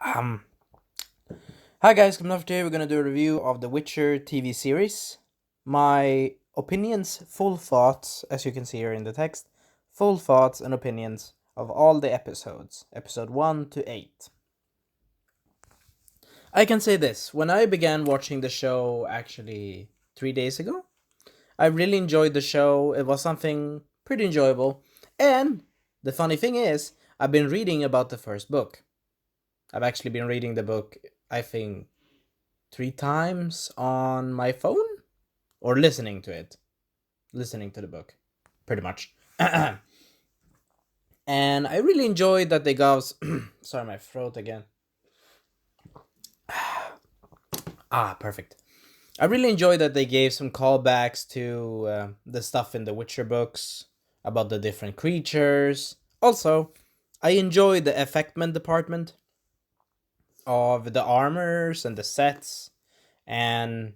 Um, Hi guys, coming up today we're gonna do a review of the Witcher TV series. My opinions, full thoughts, as you can see here in the text, full thoughts and opinions of all the episodes, episode 1 to 8. I can say this, when I began watching the show actually 3 days ago, I really enjoyed the show. It was something pretty enjoyable. And the funny thing is, I've been reading about the first book. I've actually been reading the book, I think, 3 times on my phone or listening to the book, pretty much. And I really enjoyed that they got. Sorry, my throat again. Perfect. I really enjoyed that they gave some callbacks to the stuff in the Witcher books about the different creatures. Also, I enjoyed the effectment department of the armors and the sets, and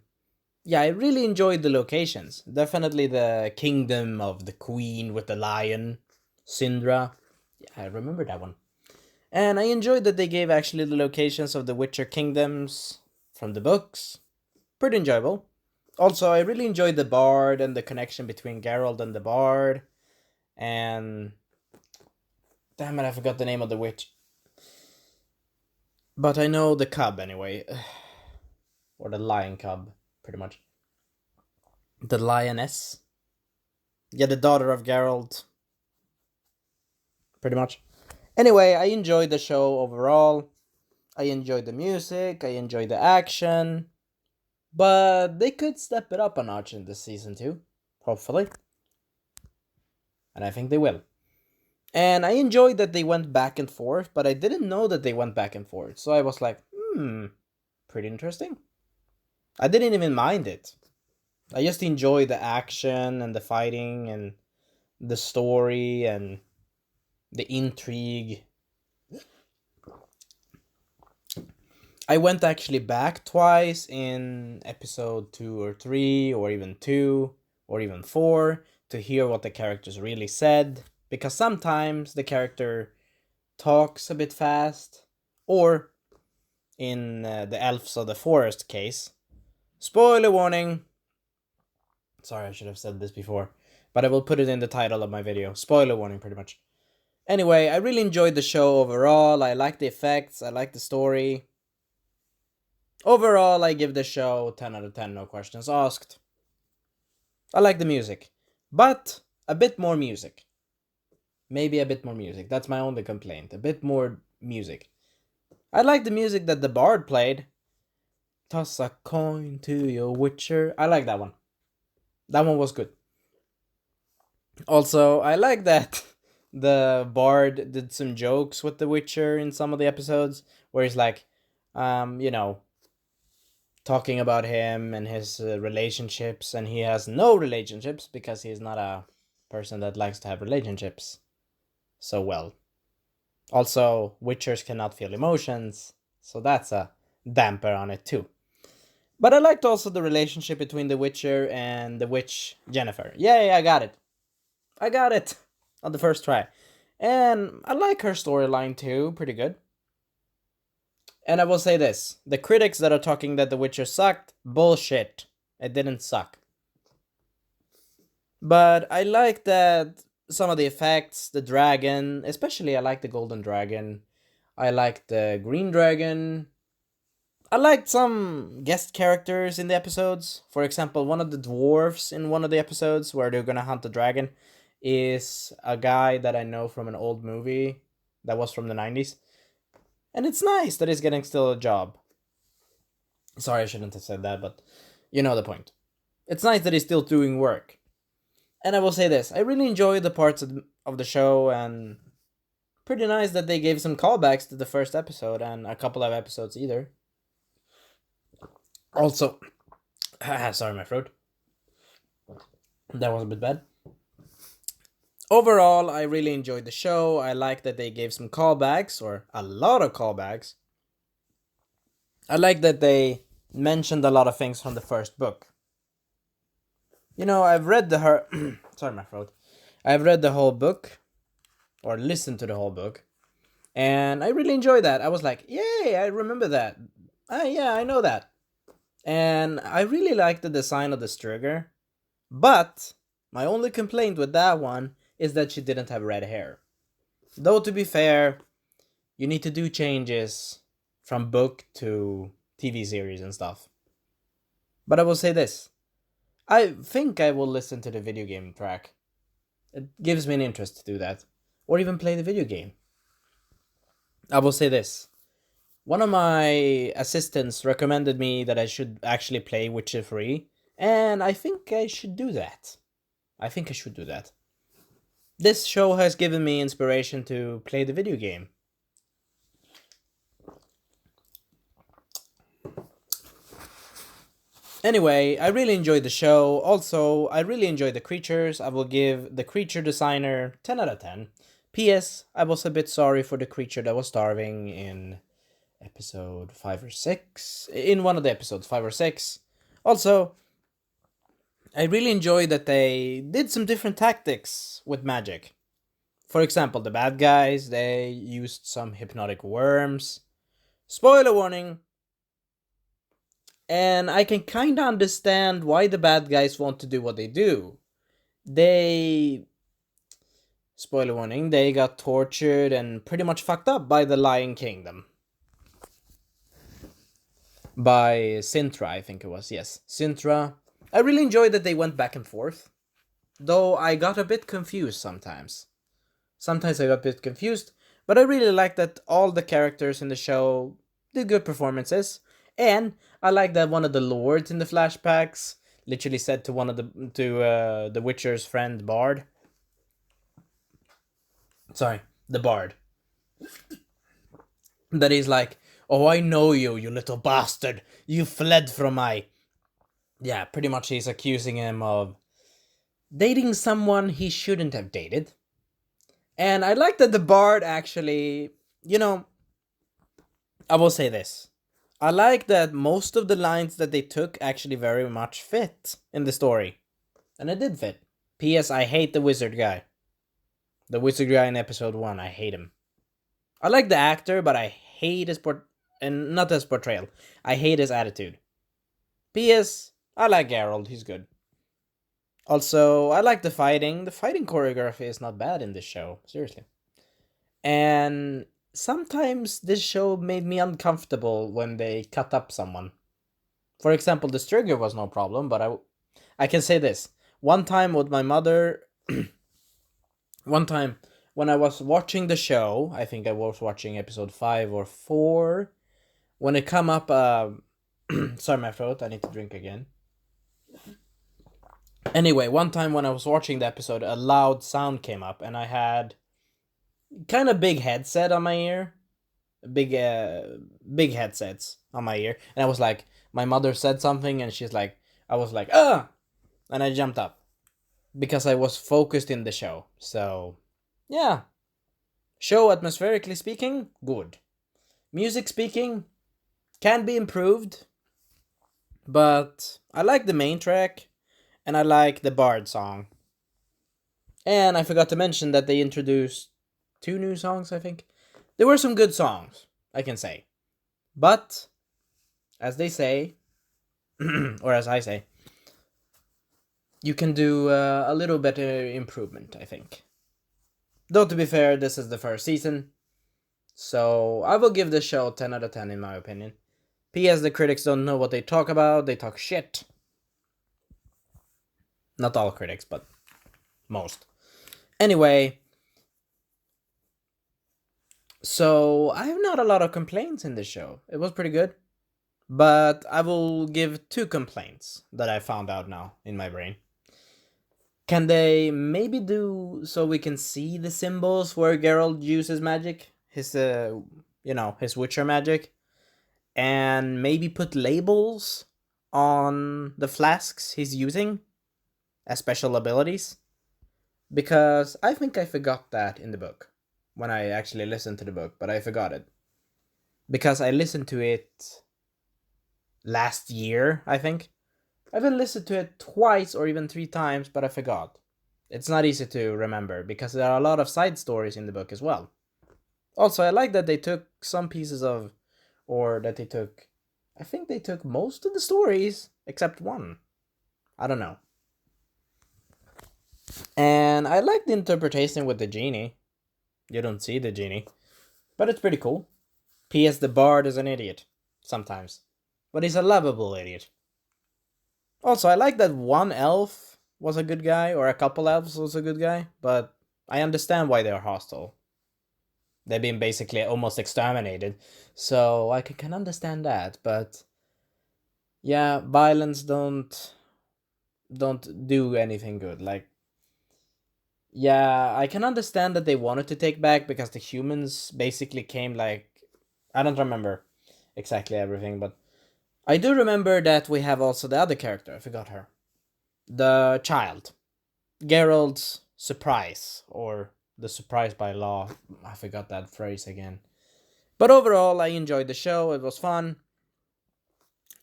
yeah, I really enjoyed the locations. Definitely the kingdom of the queen with the lion, Syndra. Yeah, I remember that one. And I enjoyed that they gave actually the locations of the Witcher kingdoms from the books. Pretty enjoyable. Also, I really enjoyed the bard and the connection between Geralt and the bard. And damn it, I forgot the name of the witch. But I know the cub anyway. Or the lion cub, pretty much. The lioness. Yeah, the daughter of Geralt, pretty much. Anyway, I enjoyed the show overall. I enjoyed the music, I enjoyed the action, but they could step it up a notch in this season too, hopefully. And I think they will. And I enjoyed that they went back and forth, but I didn't know that they went back and forth. So I was like, pretty interesting. I didn't even mind it. I just enjoyed the action and the fighting and the story and the intrigue. I went actually back twice in episode 2 or 3 or even 2 or even 4 to hear what the characters really said, because sometimes the character talks a bit fast, or in the Elves of the Forest case, spoiler warning. Sorry, I should have said this before, but I will put it in the title of my video. Spoiler warning, pretty much. Anyway, I really enjoyed the show overall. I like the effects, I like the story. Overall, I give the show 10 out of 10, no questions asked. I like the music, but a bit more music. Maybe a bit more music. That's my only complaint. A bit more music. I like the music that the bard played. Toss a coin to your witcher. I like that one. That one was good. Also, I like that the bard did some jokes with the witcher in some of the episodes where he's like, you know, talking about him and his relationships, and he has no relationships because he's not a person that likes to have relationships so well. Also, witchers cannot feel emotions, so that's a damper on it too. But I liked also the relationship between the witcher and the witch Jennifer. Yay, I got it. I got it on the first try. And I like her storyline too, pretty good. And I will say this, the critics that are talking that The Witcher sucked, bullshit. It didn't suck. But I like that some of the effects, the dragon, especially I like the golden dragon. I like the green dragon. I liked some guest characters in the episodes. For example, one of the dwarves in one of the episodes where they're gonna hunt the dragon is a guy that I know from an old movie that was from the 90s. And it's nice that he's getting still a job. Sorry, I shouldn't have said that, but you know the point. It's nice that he's still doing work. And I will say this, I really enjoy the parts of the show, and pretty nice that they gave some callbacks to the first episode and a couple of episodes either. Also, sorry, my throat. That was a bit bad. Overall, I really enjoyed the show. I like that they gave some callbacks, or a lot of callbacks. I like that they mentioned a lot of things from the first book. You know, I've read sorry, my throat. I've read the whole book, or listened to the whole book, And I really enjoyed that. I was like, yay, I remember that. Yeah, I know that. And I really like the design of the Striger. But my only complaint with that one is that she didn't have red hair. Though, to be fair, you need to do changes from book to TV series and stuff. But I will say this, I think I will listen to the video game track. It gives me an interest to do that. Or even play the video game. I will say this. One of my assistants recommended me that I should actually play Witcher 3, and I think I should do that. I think I should do that. This show has given me inspiration to play the video game. Anyway, I really enjoyed the show. Also, I really enjoyed the creatures. I will give the creature designer 10 out of 10. P.S. I was a bit sorry for the creature that was starving in episode 5 or 6. In one of the episodes, 5 or 6. Also, I really enjoyed that they did some different tactics with magic. For example, the bad guys, they used some hypnotic worms. Spoiler warning! And I can kinda understand why the bad guys want to do what they do. They. Spoiler warning, they got tortured and pretty much fucked up by the Lion Kingdom. By Sintra, I think it was, yes. Sintra. I really enjoyed that they went back and forth. Though I got a bit confused sometimes. Sometimes I got a bit confused, but I really like that all the characters in the show did good performances. And I like that one of the lords in the flashbacks literally said to one of the Witcher's friend Bard. Sorry, the Bard. That he's like, "Oh, I know you, you little bastard. You fled from my." Yeah, pretty much he's accusing him of dating someone he shouldn't have dated. And I like that the Bard actually, I will say this. I like that most of the lines that they took actually very much fit in the story. And it did fit. P.S. I hate the wizard guy. The wizard guy in episode 1, I hate him. I like the actor, but I hate his and not his portrayal. I hate his attitude. P.S. I like Geralt, he's good. Also, I like the fighting. The fighting choreography is not bad in this show, seriously. And sometimes this show made me uncomfortable when they cut up someone. For example, the Striger was no problem, but I can say this. One time with my mother, one time when I was watching the show, I think I was watching episode 5 or 4, when it come up, sorry my throat, I need to drink again. Anyway, one time when I was watching the episode, a loud sound came up, and I had kind of big headset on my ear, big headsets on my ear, and I was like, my mother said something, and she's like, I was like, and I jumped up because I was focused in the show. So, yeah, show atmospherically speaking, good. Music speaking, can be improved, but I like the main track, and I like the Bard song. And I forgot to mention that they introduced 2 new songs, I think. There were some good songs, I can say. But, as they say, or as I say, you can do a little better improvement, I think. Though, to be fair, this is the first season. So, I will give this show 10 out of 10 in my opinion. P.S. The critics don't know what they talk about, they talk shit. Not all critics, but most. Anyway, so I have not a lot of complaints in this show. It was pretty good. But I will give 2 complaints that I found out now in my brain. Can they maybe do so we can see the symbols where Geralt uses magic? His, his Witcher magic? And maybe put labels on the flasks he's using as special abilities? Because I think I forgot that in the book when I actually listened to the book, but I forgot it. Because I listened to it last year, I think. I've been listened to it twice or even 3 times, but I forgot. It's not easy to remember because there are a lot of side stories in the book as well. Also, I like that they took some pieces of, or that they took, I think they took most of the stories except one. I don't know. And I like the interpretation with the genie. You don't see the genie, but it's pretty cool. P.S. The bard is an idiot. Sometimes. But he's a lovable idiot. Also, I like that one elf was a good guy, or a couple elves was a good guy, but I understand why they're hostile. They've been basically almost exterminated, so I can understand that, but yeah, violence don't do anything good. Like, yeah, I can understand that they wanted to take back because the humans basically came like, I don't remember exactly everything, but I do remember that we have also the other character. I forgot her. The child. Geralt's surprise, or the surprise by law. I forgot that phrase again. But overall, I enjoyed the show. It was fun.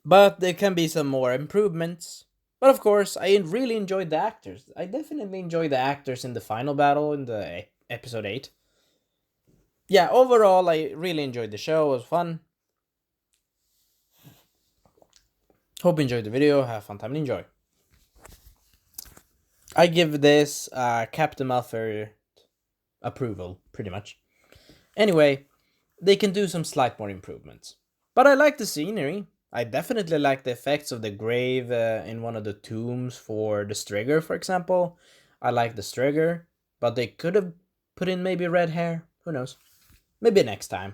But there can be some more improvements. But of course, I really enjoyed the actors. I definitely enjoyed the actors in the final battle in the episode 8. Yeah, overall, I really enjoyed the show. It was fun. Hope you enjoyed the video. Have fun time and enjoy. I give this Captain Malfoy approval, pretty much. Anyway, they can do some slight more improvements. But I like the scenery. I definitely like the effects of the grave in one of the tombs for the Strigger, for example. I like the Strigger, but they could have put in maybe red hair. Who knows? Maybe next time.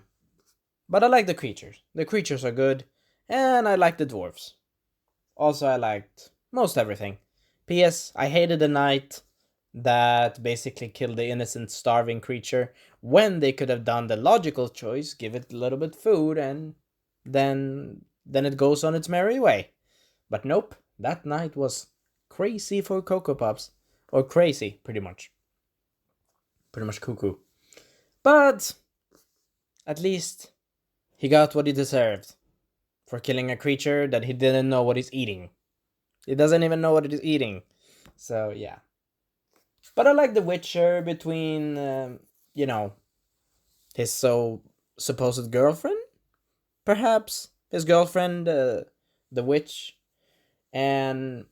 But I like the creatures. The creatures are good, and I like the dwarves. Also, I liked most everything. P.S. I hated the knight that basically killed the innocent starving creature when they could have done the logical choice, give it a little bit food, and then it goes on its merry way. But nope, that knight was crazy for Cocoa Pops. Or crazy, pretty much. Pretty much cuckoo. But at least he got what he deserved for killing a creature that he didn't know what he's eating. He doesn't even know what it is eating. So, yeah. But I like the Witcher between, his supposed girlfriend? Perhaps? His girlfriend, the witch. And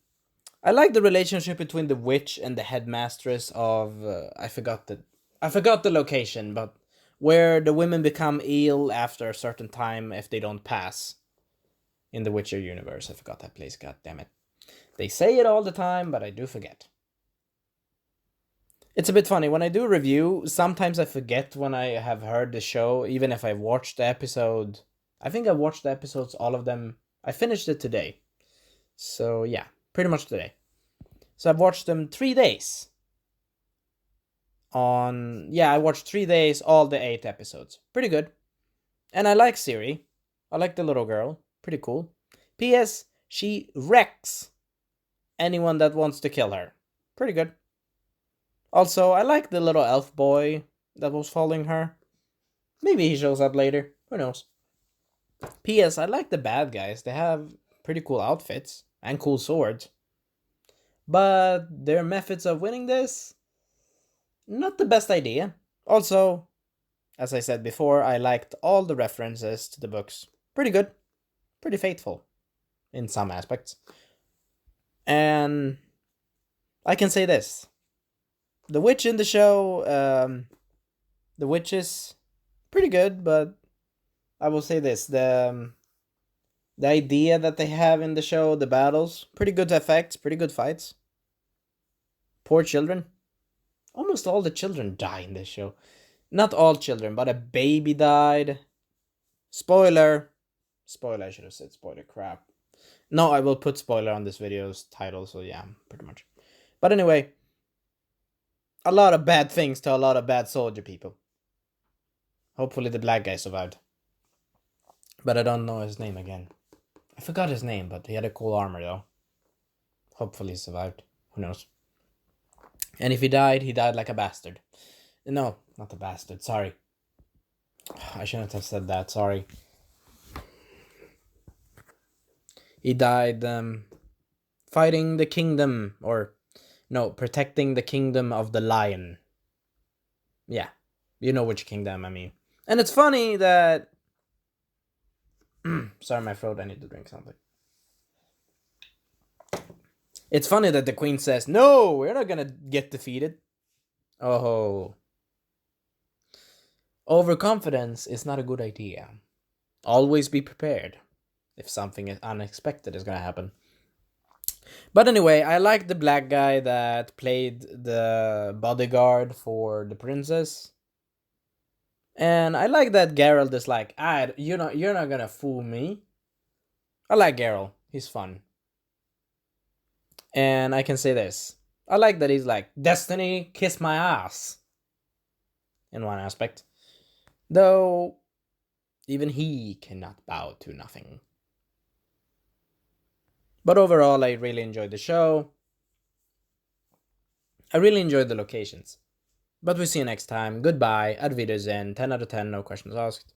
I like the relationship between the witch and the headmistress of, I forgot the location, but where the women become ill after a certain time if they don't pass in the Witcher universe. I forgot that place, god damn it. They say it all the time, but I do forget. It's a bit funny. When I do a review, sometimes I forget when I have heard the show, even if I watched the episode. I think I watched the episodes, all of them. I finished it today. So, yeah, pretty much today. So I've watched them 3 days. I watched 3 days, all the 8 episodes. Pretty good. And I like Siri. I like the little girl. Pretty cool. P.S. She wrecks anyone that wants to kill her. Pretty good. Also, I like the little elf boy that was following her. Maybe he shows up later. Who knows? P.S. I like the bad guys. They have pretty cool outfits and cool swords. But their methods of winning this, not the best idea. Also, as I said before, I liked all the references to the books. Pretty good. Pretty faithful in some aspects. And I can say this. The witch in the show, the witch is pretty good, but I will say this: the idea that they have in the show, the battles, pretty good effects, pretty good fights. Poor children. Almost all the children die in this show. Not all children, but a baby died. Spoiler. Spoiler, I should have said spoiler crap. No, I will put spoiler on this video's title, so yeah, pretty much. But anyway, a lot of bad things to a lot of bad soldier people. Hopefully the black guy survived. But I don't know his name again. I forgot his name, but he had a cool armor though. Hopefully he survived. Who knows? And if he died like a bastard. No, not a bastard, sorry. I shouldn't have said that, sorry. He died fighting the kingdom, or no, protecting the kingdom of the lion. Yeah, you know which kingdom I mean. And it's funny that sorry, my throat, I need to drink something. It's funny that the queen says, "No, we're not gonna get defeated." Oh, overconfidence is not a good idea. Always be prepared if something unexpected is gonna happen. But anyway, I like the black guy that played the bodyguard for the princess. And I like that Geralt is like, you're not gonna fool me. I like Geralt. He's fun. And I can say this. I like that he's like, Destiny, kiss my ass. In one aspect. Though, even he cannot bow to nothing. But overall, I really enjoyed the show. I really enjoyed the locations. But we'll see you next time. Goodbye. Ad Wiedersehen. 10 out of 10, no questions asked.